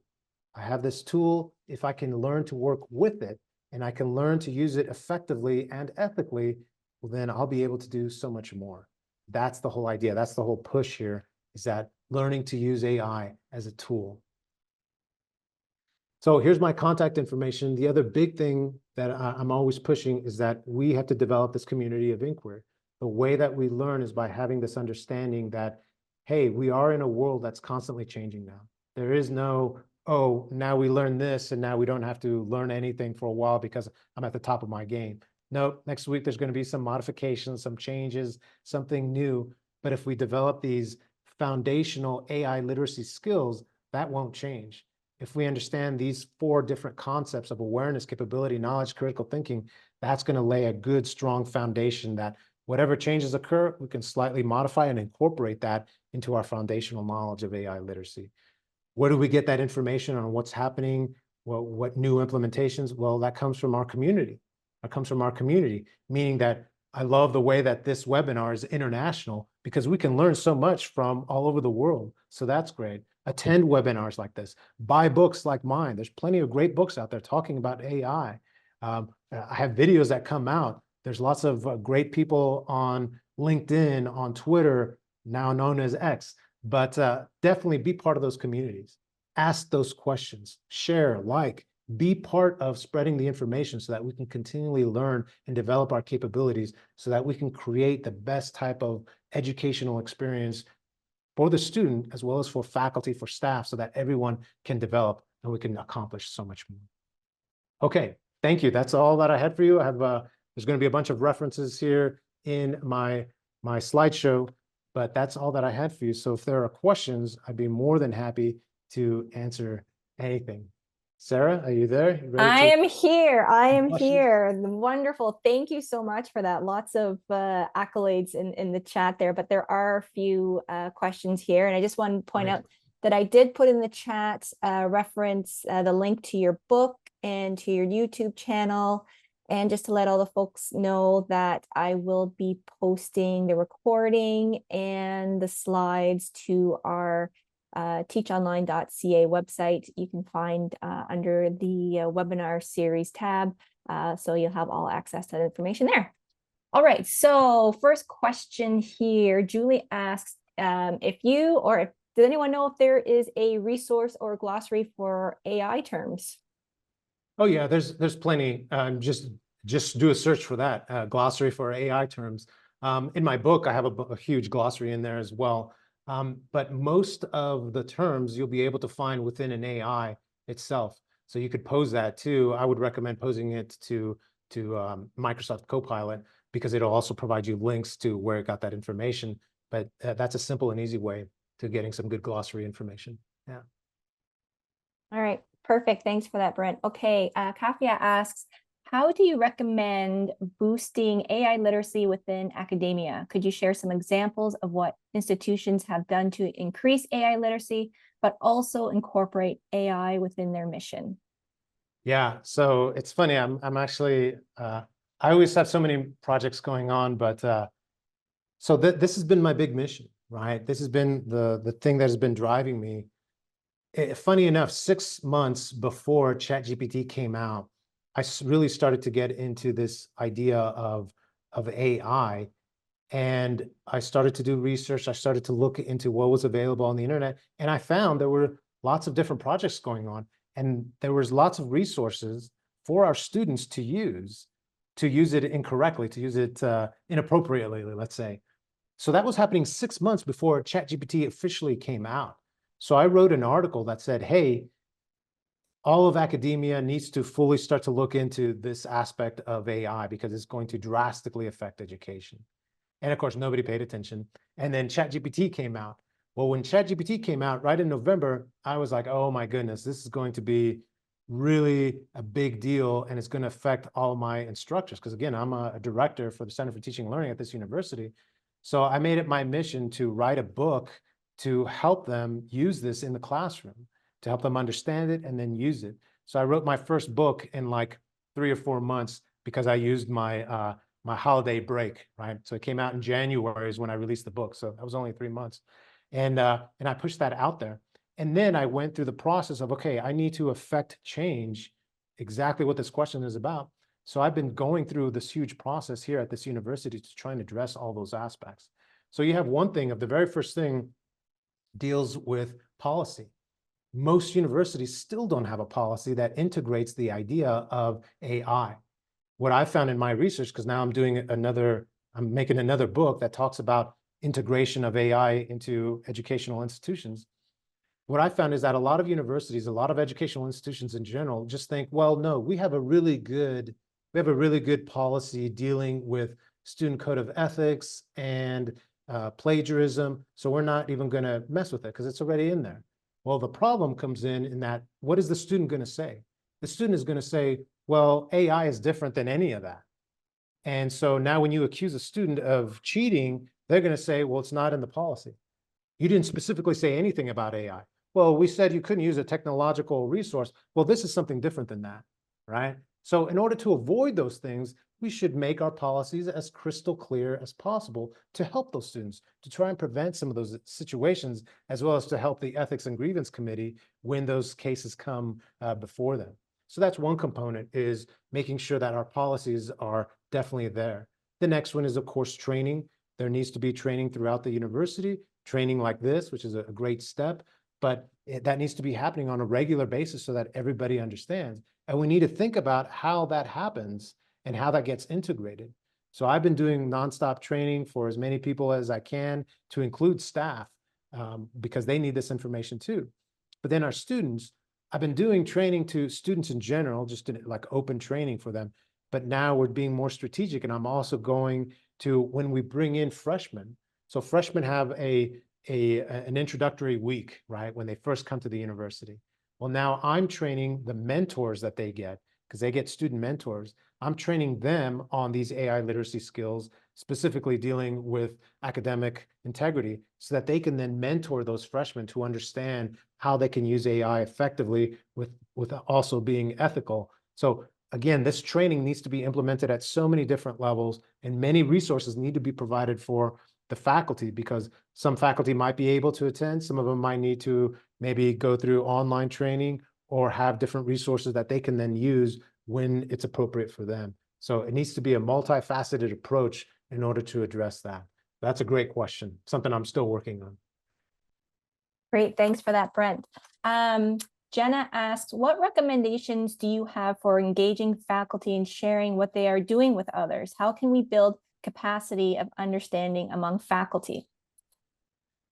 I have this tool. If I can learn to work with it and I can learn to use it effectively and ethically, well, then I'll be able to do so much more. That's the whole idea. That's the whole push here, is that learning to use AI as a tool. So here's my contact information. The other big thing that I'm always pushing is that we have to develop this community of inquiry. The way that we learn is by having this understanding that, hey, we are in a world that's constantly changing now. There is no, oh, now we learn this and now we don't have to learn anything for a while because I'm at the top of my game. No, next week there's going to be some modifications, some changes, something new. But if we develop these foundational AI literacy skills, that won't change. If we understand these 4 different concepts of awareness, capability, knowledge, critical thinking, that's going to lay a good, strong foundation that whatever changes occur, we can slightly modify and incorporate that into our foundational knowledge of AI literacy. Where do we get that information on what's happening? Well, what new implementations? Well, that comes from our community. That comes from our community, meaning that I love the way that this webinar is international because we can learn so much from all over the world. So that's great. Attend webinars like this, buy books like mine. There's plenty of great books out there talking about AI. I have videos that come out. There's lots of great people on LinkedIn, on Twitter, now known as X, but definitely be part of those communities. Ask those questions, share, be part of spreading the information so that we can continually learn and develop our capabilities so that we can create the best type of educational experience for the student as well as for faculty, for staff, so that everyone can develop and we can accomplish so much more. Okay, thank you. That's all that I had for you. I have there's going to be a bunch of references here in my slideshow, but that's all that I had for you. So if there are questions, I'd be more than happy to answer anything. Sarah, are you there? You ready I am here. I am questions? here. Wonderful. Thank you so much for that. Lots of accolades in the chat there, but there are a few questions here. And I just want to point out that I did put in the chat reference the link to your book and to your YouTube channel. And just to let all the folks know that I will be posting the recording and the slides to our teachonline.ca website. You can find under the webinar series tab. So you'll have all access to that information there. All right, so first question here, Julie asks does anyone know if there is a resource or glossary for AI terms? Oh yeah, there's plenty. Just do a search for that, glossary for AI terms. In my book, I have a huge glossary in there as well. But most of the terms you'll be able to find within an AI itself. So you could pose that too. I would recommend posing it to Microsoft Copilot because it'll also provide you links to where it got that information. but that's a simple and easy way to getting some good glossary information. Yeah. All right, perfect. Thanks for that, Brent. Okay, Kafia asks, how do you recommend boosting AI literacy within academia? Could you share some examples of what institutions have done to increase AI literacy, but also incorporate AI within their mission? Yeah, so it's funny. I'm actually I always have so many projects going on, but so this has been my big mission, right? This has been the thing that has been driving me. Funny enough, 6 months before ChatGPT came out, I really started to get into this idea of AI, and I started to do research. I started to look into what was available on the internet, and I found there were lots of different projects going on, and there was lots of resources for our students to use it incorrectly, to use it inappropriately, let's say. So that was happening 6 months before ChatGPT officially came out. So I wrote an article that said, hey, all of academia needs to fully start to look into this aspect of AI because it's going to drastically affect education. And of course, nobody paid attention. And then ChatGPT came out. Well, when ChatGPT came out right in November, I was like, oh my goodness, this is going to be really a big deal, and it's going to affect all my instructors. Because again, I'm a director for the Center for Teaching and Learning at this university. So I made it my mission to write a book to help them use this in the classroom, to help them understand it and then use it. So I wrote my first book in like 3 or 4 months because I used my my holiday break, right? So it came out in January is when I released the book. So that was only 3 months. And I pushed that out there. And then I went through the process of, okay, I need to affect change, exactly what this question is about. So I've been going through this huge process here at this university to try and address all those aspects. So you have one thing of the very first thing deals with policy. Most universities still don't have a policy that integrates the idea of AI. What I found in my research, because now I'm making another book that talks about integration of AI into educational institutions. What I found is that a lot of universities, a lot of educational institutions in general, just think, well, no, we have a really good policy dealing with student code of ethics and plagiarism, so we're not even going to mess with it because it's already in there. Well, the problem comes in that what is the student going to say? The student is going to say, well, AI is different than any of that. And so now when you accuse a student of cheating, they're going to say, well, it's not in the policy. You didn't specifically say anything about AI. Well, we said you couldn't use a technological resource. Well, this is something different than that, right? So in order to avoid those things, we should make our policies as crystal clear as possible to help those students, to try and prevent some of those situations, as well as to help the Ethics and Grievance Committee when those cases come before them. So that's one component, is making sure that our policies are definitely there. The next one is, of course, training. There needs to be training throughout the university, training like this, which is a great step, but that needs to be happening on a regular basis so that everybody understands. And we need to think about how that happens and how that gets integrated. So I've been doing nonstop training for as many people as I can, to include staff, because they need this information too. But then our students, I've been doing training to students in general, just like open training for them. But now we're being more strategic, and I'm also going to, when we bring in freshmen. So freshmen have an introductory week, right, when they first come to the university. Well, now I'm training the mentors that they get, because they get student mentors. I'm training them on these AI literacy skills, specifically dealing with academic integrity, so that they can then mentor those freshmen to understand how they can use AI effectively with also being ethical. So again, this training needs to be implemented at so many different levels, and many resources need to be provided for the faculty, because some faculty might be able to attend, some of them might need to maybe go through online training or have different resources that they can then use when it's appropriate for them. So it needs to be a multifaceted approach in order to address that. That's a great question, something I'm still working on. Great, thanks for that, Brent. Jenna asks, what recommendations do you have for engaging faculty and sharing what they are doing with others? How can we build capacity of understanding among faculty?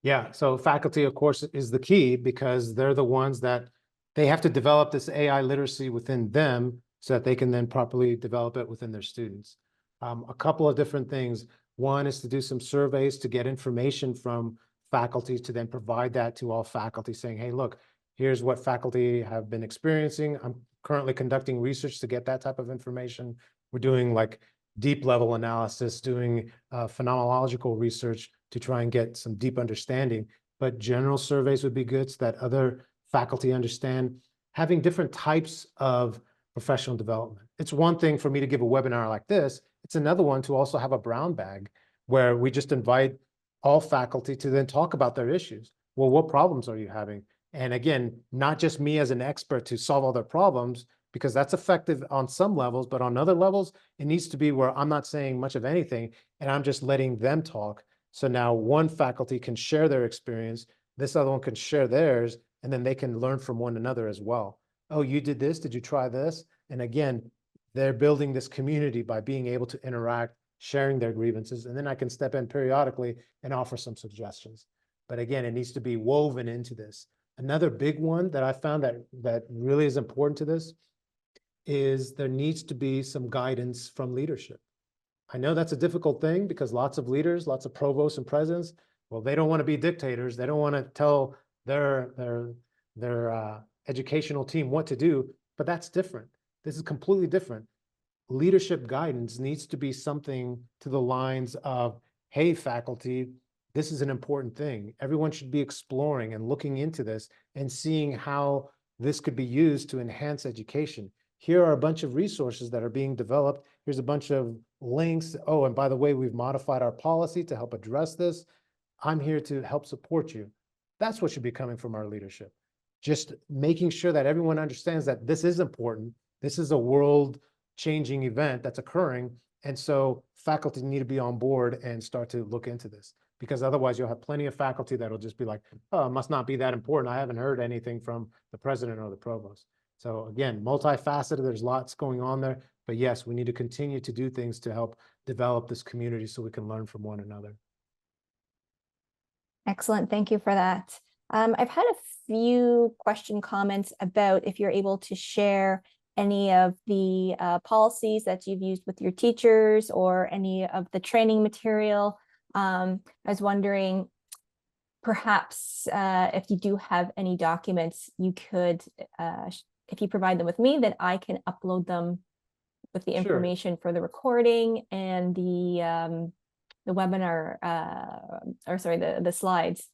Yeah, so faculty, of course, is the key, because they're the ones that they have to develop this AI literacy within them so that they can then properly develop it within their students. A couple of different things. One is to do some surveys to get information from faculty to then provide that to all faculty saying, hey, look, here's what faculty have been experiencing. I'm currently conducting research to get that type of information. We're doing like deep level analysis, doing phenomenological research to try and get some deep understanding. But general surveys would be good so that other faculty understand. Having different types of professional development. It's one thing for me to give a webinar like this. It's another one to also have a brown bag where we just invite all faculty to then talk about their issues. Well, what problems are you having? And again, not just me as an expert to solve all their problems, because that's effective on some levels, but on other levels, it needs to be where I'm not saying much of anything and I'm just letting them talk. So now one faculty can share their experience, this other one can share theirs, and then they can learn from one another as well. Oh, you did this, did you try this? And again, they're building this community by being able to interact, sharing their grievances, and then I can step in periodically and offer some suggestions. But again, it needs to be woven into this. Another big one that I found that really is important to this is there needs to be some guidance from leadership. I know that's a difficult thing because lots of leaders, lots of provosts and presidents, well, they don't want to be dictators. They don't want to tell their educational team what to do, but that's different. This is completely different. Leadership guidance needs to be something to the lines of, hey, faculty, this is an important thing. Everyone should be exploring and looking into this and seeing how this could be used to enhance education. Here are a bunch of resources that are being developed. Here's a bunch of links. Oh, and by the way, we've modified our policy to help address this. I'm here to help support you. That's what should be coming from our leadership. Just making sure that everyone understands that this is important. This is a world-changing event that's occurring. And so faculty need to be on board and start to look into this, because otherwise you'll have plenty of faculty that'll just be like, oh, it must not be that important. I haven't heard anything from the president or the provost. So again, multifaceted, there's lots going on there. But yes, we need to continue to do things to help develop this community so we can learn from one another. Excellent. Thank you for that. I've had a few comments about if you're able to share any of the policies that you've used with your teachers or any of the training material. I was wondering, perhaps if you do have any documents, you could, if you provide them with me, then I can upload them with the information for the recording and the webinar, or sorry, the slides,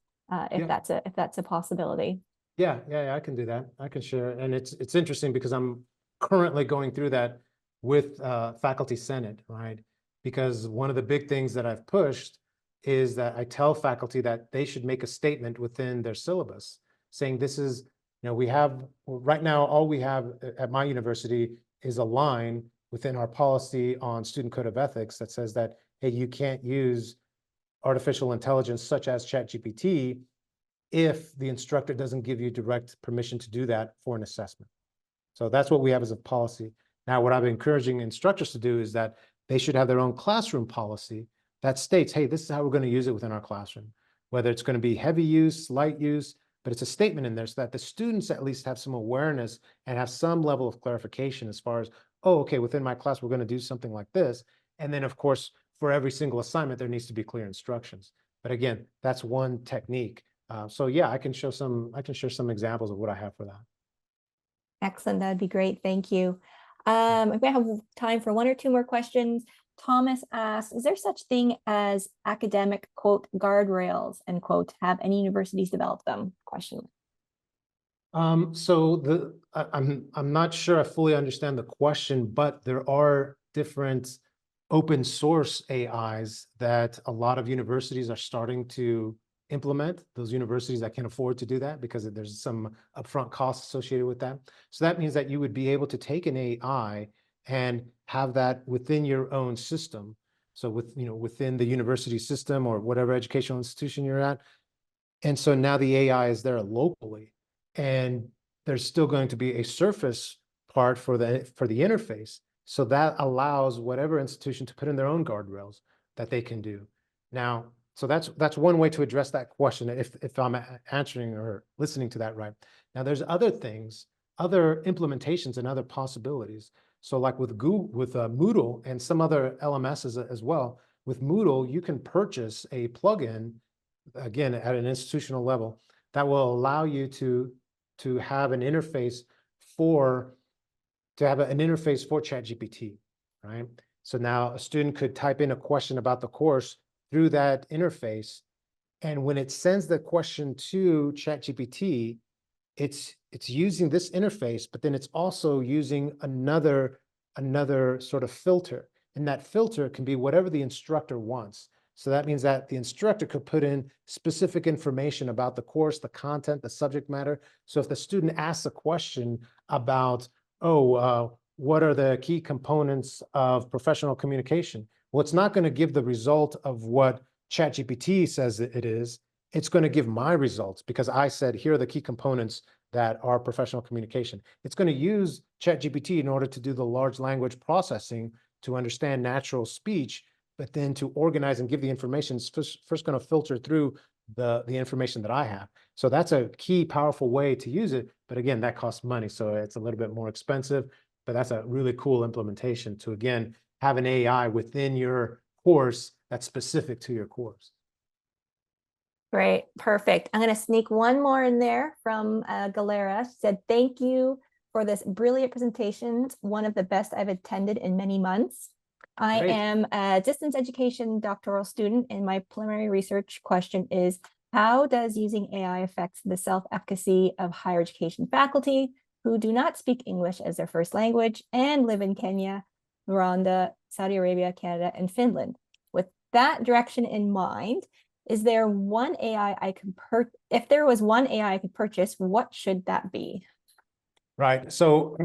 if that's a possibility. Yeah, I can do that. I can share. And it's interesting because I'm currently going through that with Faculty Senate, right? Because one of the big things that I've pushed is that I tell faculty that they should make a statement within their syllabus saying this is, we have, right now, all we have at my university is a line within our policy on student code of ethics that says that, hey, you can't use artificial intelligence such as ChatGPT if the instructor doesn't give you direct permission to do that for an assessment. So that's what we have as a policy. Now, what I'm encouraging instructors to do is that they should have their own classroom policy that states, hey, this is how we're going to use it within our classroom, whether it's going to be heavy use, light use, but it's a statement in there so that the students at least have some awareness and have some level of clarification as far as, oh, okay, within my class, we're going to do something like this. And then, of course, for every single assignment, there needs to be clear instructions. But again, that's one technique. So yeah, I can share some examples of what I have for that. Excellent. That'd be great. Thank you. If we have time for one or two more questions, Thomas asks, is there such thing as academic, quote, guardrails, end quote? Have any universities developed them? Question. So I'm not sure I fully understand the question, but there are different open source AIs that a lot of universities are starting to implement, those universities that can afford to do that because there's some upfront costs associated with that. So that means that you would be able to take an AI and have that within your own system. So within the university system or whatever educational institution you're at. And so now the AI is there locally, and there's still going to be a surface part for the interface. So that allows whatever institution to put in their own guardrails that they can do. Now, so that's one way to address that question, if I'm answering or listening to that right. Now, there's other things, other implementations and other possibilities. So like with Moodle and some other LMSs as well, with Moodle, you can purchase a plugin, again, at an institutional level, that will allow you to have an interface for ChatGPT, right? So now a student could type in a question about the course through that interface, and when it sends the question to ChatGPT, it's using this interface, but then it's also using another sort of filter, and that filter can be whatever the instructor wants. So that means that the instructor could put in specific information about the course, the content, the subject matter. So if the student asks a question about, what are the key components of professional communication? Well, it's not going to give the result of what ChatGPT says it is. It's going to give my results because I said, here are the key components that are professional communication. It's going to use ChatGPT in order to do the large language processing to understand natural speech, but then to organize and give the information, it's first going to filter through the information that I have. So that's a key, powerful way to use it. But again, that costs money. So it's a little bit more expensive, but that's a really cool implementation to, again, have an AI within your course that's specific to your course. Great, perfect. I'm going to sneak one more in there from Galera. She said, thank you for this brilliant presentation. One of the best I've attended in many months. I Great. am a distance education doctoral student, and my preliminary research question is, how does using AI affect the self-efficacy of higher education faculty who do not speak English as their first language and live in Kenya, Rwanda, Saudi Arabia, Canada, and Finland? With that direction in mind, is there one AI I could if there was one AI I could purchase, what should that be? Right. So,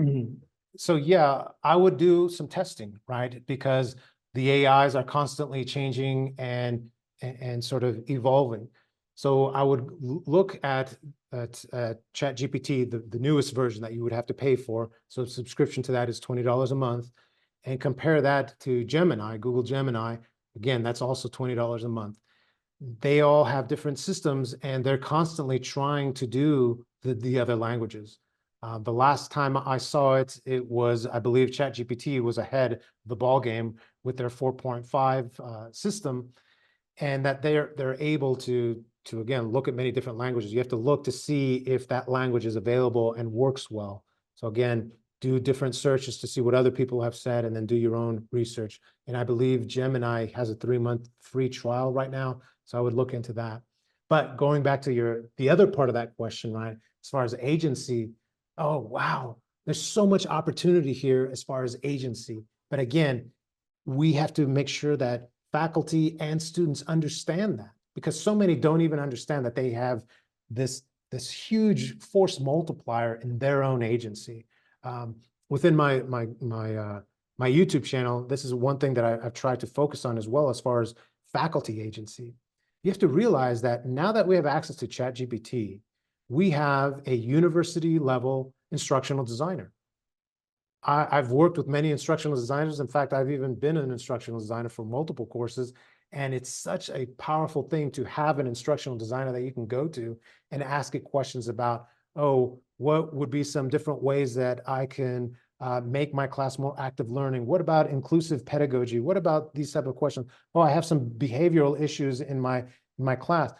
yeah, I would do some testing, right? Because the AIs are constantly changing and sort of evolving. So I would look at ChatGPT, the newest version that you would have to pay for. So subscription to that is $20 a month, and compare that to Gemini, Google Gemini. Again, that's also $20 a month. They all have different systems, and they're constantly trying to do the other languages. The last time I saw it, it was, I believe, ChatGPT was ahead of the ball game with their 4.5 system, and that they're able to again look at many different languages. You have to look to see if that language is available and works well. So again, do different searches to see what other people have said, and then do your own research. And I believe Gemini has a 3-month free trial right now, so I would look into that. But going back to the other part of that question, right, as far as agency, oh wow, there's so much opportunity here as far as agency. But again, we have to make sure that faculty and students understand that, because so many don't even understand that they have this huge force multiplier in their own agency. Within my YouTube channel, this is one thing that I've tried to focus on as well, as far as faculty agency. You have to realize that now that we have access to ChatGPT, we have a university level instructional designer. I've worked with many instructional designers. In fact, I've even been an instructional designer for multiple courses. And it's such a powerful thing to have an instructional designer that you can go to and ask it questions about, oh, what would be some different ways that I can make my class more active learning? What about inclusive pedagogy? What about these type of questions? Oh, I have some behavioral issues in my class.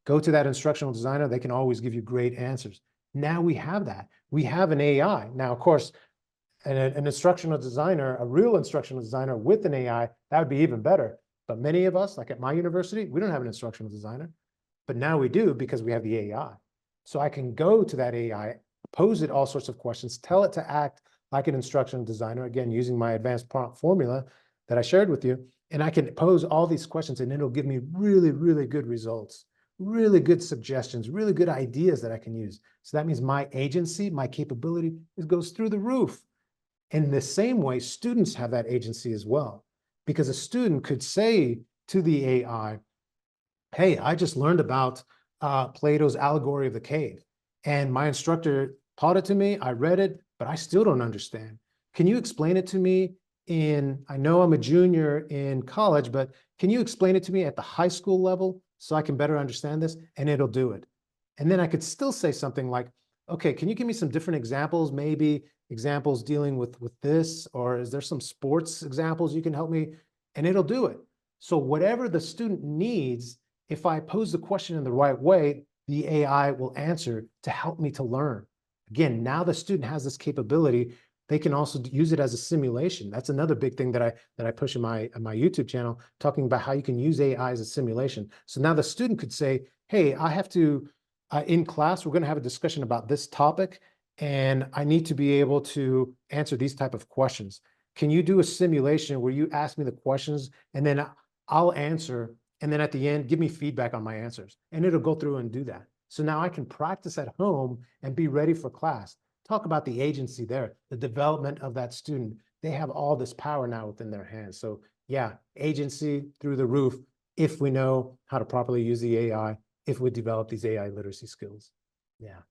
Go to that instructional designer. They can always give you great answers. Now we have that. We have an AI. Now, of course, an instructional designer, a real instructional designer with an AI, that would be even better. But many of us, like at my university, we don't have an instructional designer, but now we do because we have the AI. So I can go to that AI, pose it all sorts of questions, tell it to act like an instructional designer, again, using my advanced prompt formula that I shared with you. And I can pose all these questions and it'll give me really, really good results, really good suggestions, really good ideas that I can use. So that means my agency, my capability, goes through the roof. In the same way, students have that agency as well, because a student could say to the AI, hey, I just learned about Plato's allegory of the cave, and my instructor taught it to me. I read it, but I still don't understand. Can you explain it to me I know I'm a junior in college, but can you explain it to me at the high school level so I can better understand this? And it'll do it. And then I could still say something like, okay, can you give me some different examples, maybe examples dealing with this, or is there some sports examples you can help me? And it'll do it. So whatever the student needs, if I pose the question in the right way, the AI will answer to help me to learn. Again, now the student has this capability. They can also use it as a simulation. That's another big thing that I push in my YouTube channel, talking about how you can use AI as a simulation. So now the student could say, hey, I have to, in class, we're going to have a discussion about this topic, and I need to be able to answer these type of questions. Can you do a simulation where you ask me the questions and then I'll answer, and then at the end, give me feedback on my answers, and it'll go through and do that. So now I can practice at home and be ready for class. Talk about the agency there, the development of that student. They have all this power now within their hands. So yeah, agency through the roof if we know how to properly use the AI, if we develop these AI literacy skills. Yeah.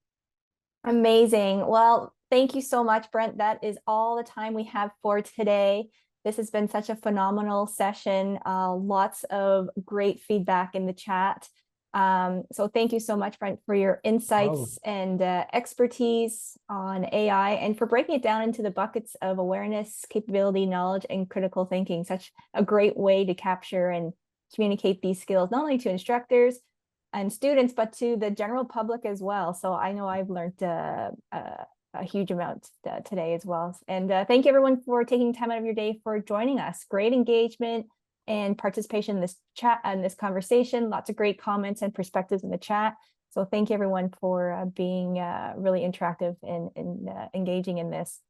Amazing. Well, thank you so much, Brent. That is all the time we have for today. This has been such a phenomenal session. Lots of great feedback in the chat. So thank you so much, Brent, for your insights and expertise on AI, and for breaking it down into the buckets of awareness, capability, knowledge, and critical thinking. Such a great way to capture and communicate these skills, not only to instructors and students, but to the general public as well. So I know I've learned a huge amount today as well. And thank you everyone for taking time out of your day for joining us. Great engagement and participation in this chat and this conversation. Lots of great comments and perspectives in the chat. So thank you everyone for being really interactive and engaging in this.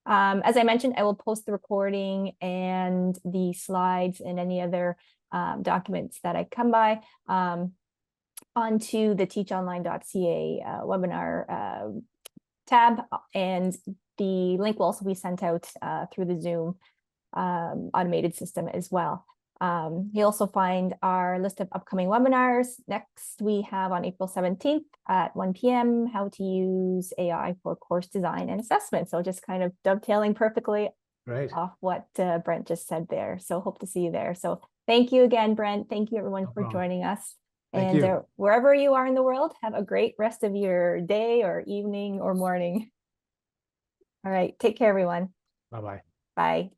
As I mentioned, I will post the recording and the slides and any other documents that I come by onto the teachonline.ca webinar tab, and the link will also be sent out through the Zoom automated system as well. You'll also find our list of upcoming webinars. Next, we have on April 17th at 1 p.m. how to use AI for course design and assessment. So just kind of dovetailing perfectly off what Brent just said there. So hope to see you there. So thank you again, Brent. Thank you everyone for joining us. And wherever you are in the world, have a great rest of your day or evening or morning. All right. Take care, everyone. Bye-bye. Bye.